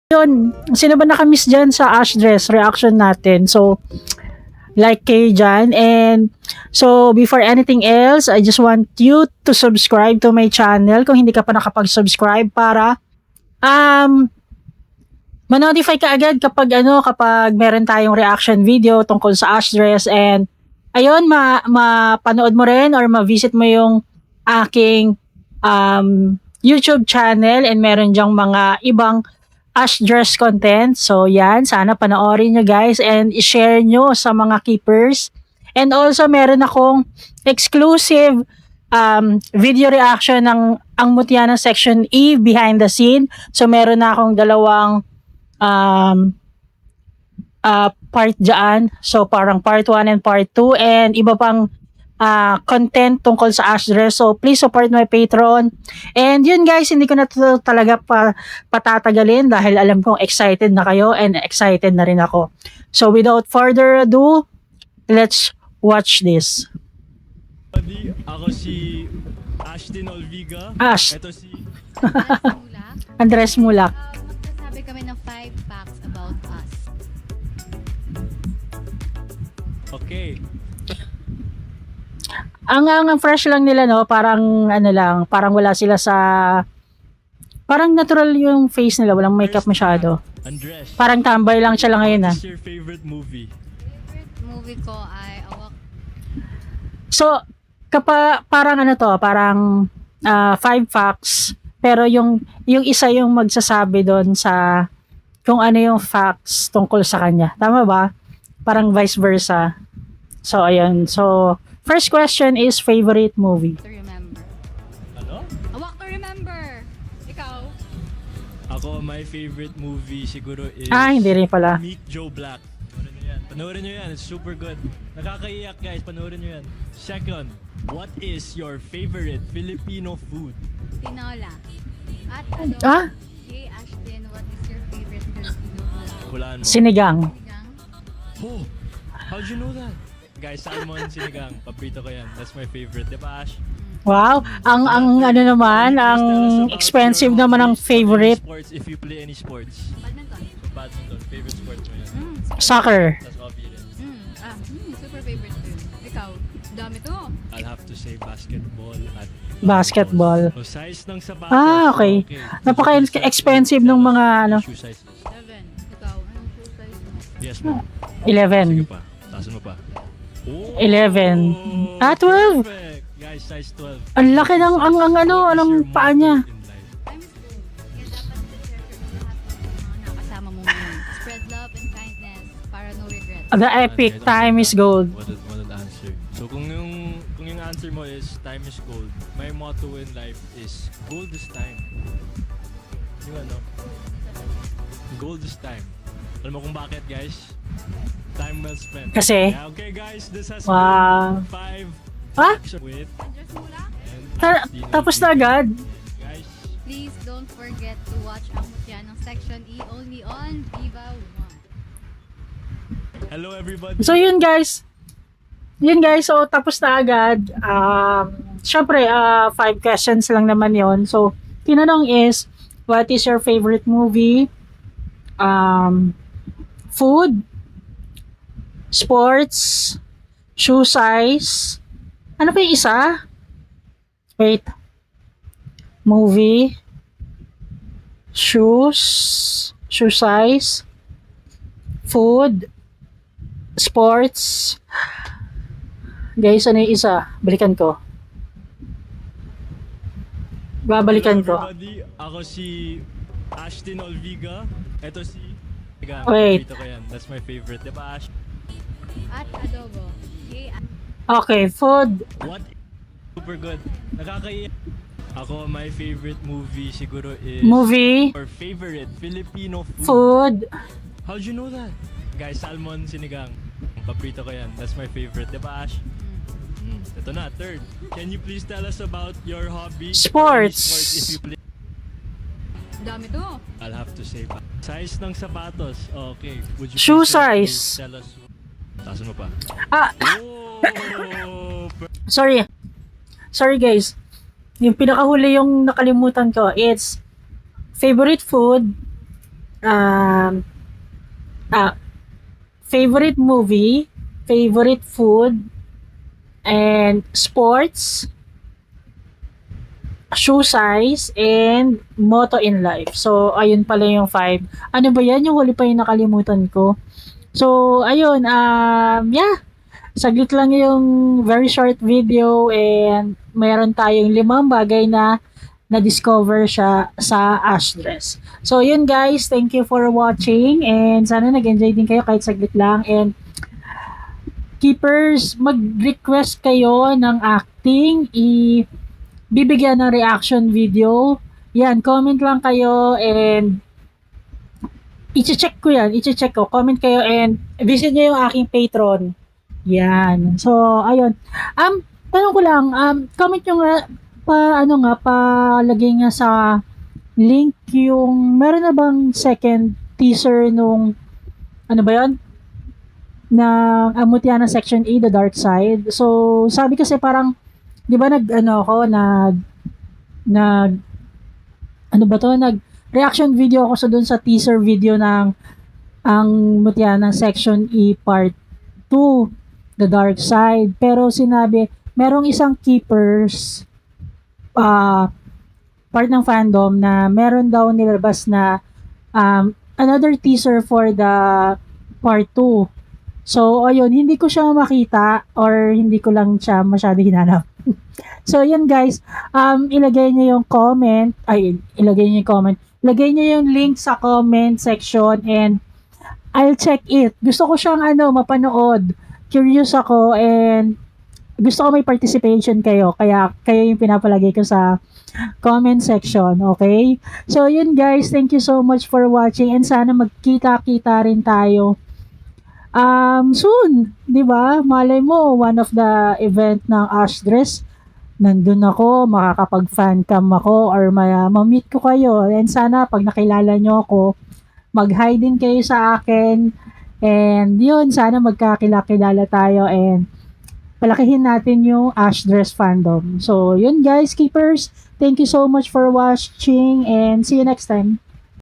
Yun, sino ba nakamiss dyan sa Ash Dress reaction natin? So, like kayo dyan. And, so, before anything else, I just want you to subscribe to my channel kung hindi ka pa nakapag-subscribe para, ma-notify ka agad kapag meron tayong reaction video tungkol sa Ash Dress. And, ayun, mapanood mo rin or ma-visit mo yung aking, YouTube channel and meron dyang mga ibang Ash Dress content. So yan, sana panoorin nyo guys and i-share nyo sa mga keepers. And also meron akong exclusive video reaction ng Ang Mutya ng Section E behind the scene. So meron na akong dalawang part dyan. So parang part 1 and part 2 and iba pang content tungkol sa Ash Dress. So please support my Patreon. And yun guys, hindi ko na to talaga patatagalin dahil alam kong excited na kayo and excited na rin ako. So without further ado, let's watch this. Ako si Ashton Olviga. Ash. Ito si Andres Mulak. Magsasabi kami ng 5 facts about us. Okay. Ang fresh lang nila, no, parang ano lang, parang wala sila sa, parang natural yung face nila, walang makeup masyado. Andres. Parang tambay lang siya lang ngayon. What is your favorite movie? Favorite movie ko ay Awak. So, parang ano to, parang 5 facts, pero yung isa yung magsasabi doon sa kung ano yung facts tungkol sa kanya. Tama ba? Parang vice versa. So, ayun. So, first question is favorite movie. To remember. Ano? Awak to remember. Ikaw? Ako, my favorite movie siguro is Hindi rin pala. Meet Joe Black. Panoorin nyo yan. Panoorin nyo yan. It's super good. Nakakaiyak guys. Panoorin nyo yan. Second, what is your favorite Filipino food? Tinola. At ano? Hey Ashton, what is your favorite Filipino food? Hulaan mo. Sinigang. Sinigang? Oh, how'd you know that? Guys, salmon sinigang. Paprito ko yan. That's my favorite. Diba, Ash? Wow. Ang ano naman, ang expensive naman ang favorite. Sports, if you play any sports. Badminton. Badminton. Favorite sport mo yan. Soccer. That's obvious. Super favorite ko yun. Ikaw? Dami to. I'll have to say basketball at Basketball. So, size ng sapatos. Okay. Napaka-expensive ng mga ano. Shoe sizes. 7. Ikaw? Anong shoe size mo? Yes, ma'am. 11. Sige pa. Taasan mo pa. Oh, 11. 12. Perfect. Guys, size 12. Ang laki ng anong paa niya. Time is gold. Kaya dapat i-share ko ng lahat ng mga nakasama mo ngayon. Spread love and kindness para no regrets. The epic time is gold. What an answer. So kung yung answer mo is time is gold, my motto in life is gold is time. Yung ano? Gold is time. Alam mo kung bakit, guys? Time well spent. Kasi? Yeah, okay guys, this has Wow. been 5 Ah? with Andres Mula? and Tapos na agad. Guys, Please don't forget to watch Ang Mutya ng Section E only on Viva 1. hello everybody. So yun guys. So tapos na agad. Syempre 5 questions lang naman yon. So tinanong is, what is your favorite movie? Food, sports, shoe size. Ano pa yung isa? Wait. Movie, shoe size, food, sports. Guys, ano yung isa? Balikan ko. Babalikan Hello ko. everybody, ako si Ashton Olviga. Ito si Wait. Paborito ko yan. That's my favorite. Diba, Ash? At adobo. Hey, Okay, food, What? Super good. Nakakaiyak. Ako, my favorite movie siguro is movie, or favorite Filipino food. food, How'd you know that? Guys, salmon sinigang. Paprito ko yan. That's my favorite. Diba, Ash? Ito na, third. Can you please tell us about your hobby? Sports. Sports if you play. dami to. I'll have to say pa. Size ng sapatos. Okay. Would you Shoe please size. tell us? Taasan mo pa. Oh! Sorry guys. Yung pinakahuli yung nakalimutan ko, it's favorite food, um, ah, favorite movie, favorite food, and sports, shoe size, and motto in life. So, ayun pala yung 5. Ano ba yan? Yung huli pa yung nakalimutan ko. So, ayun, yeah, saglit lang yung very short video and meron tayong 5 bagay na na-discover siya sa Ash Dress. So, yun guys, thank you for watching and sana nag-enjoy din kayo kahit saglit lang. And keepers, mag-request kayo ng acting, bibigyan ng reaction video. Yan, comment lang kayo and i-check ko yan, i-check ko. Comment kayo and visit nyo yung aking Patreon. Yan. So, ayun. Tanong ko lang, comment nyo nga, palagay nga sa link yung, meron na bang second teaser nung, ano ba yun? Na Amutiana Section A, The Dark Side. So, sabi kasi parang, di ba reaction video ako sa dun sa teaser video ng ang Mutiana Section E Part 2, The Dark Side. Pero sinabi, merong isang keepers, part ng fandom na meron daw nilabas na another teaser for the Part 2. So, ayun, hindi ko siya makita or hindi ko lang siya masyado hinanap. So, yun guys, ilagay niyo yung comment, ilagay niyo yung link sa comment section and I'll check it. Gusto ko siyang mapanood. Curious ako and gusto ko may participation kayo. Kaya kayo yung pinapalagay ko sa comment section. Okay? So, yun guys. Thank you so much for watching and sana magkita-kita rin tayo soon. Diba? Malay mo, one of the event ng Ash Dress, nandun ako, makakapag-fan cam ako or ma-meet ko kayo. And sana pag nakilala nyo ako, mag-hi din kayo sa akin. And yun, sana magkakilala tayo and palakihin natin yung Ash Dress fandom. So, yun guys, keepers. Thank you so much for watching and see you next time.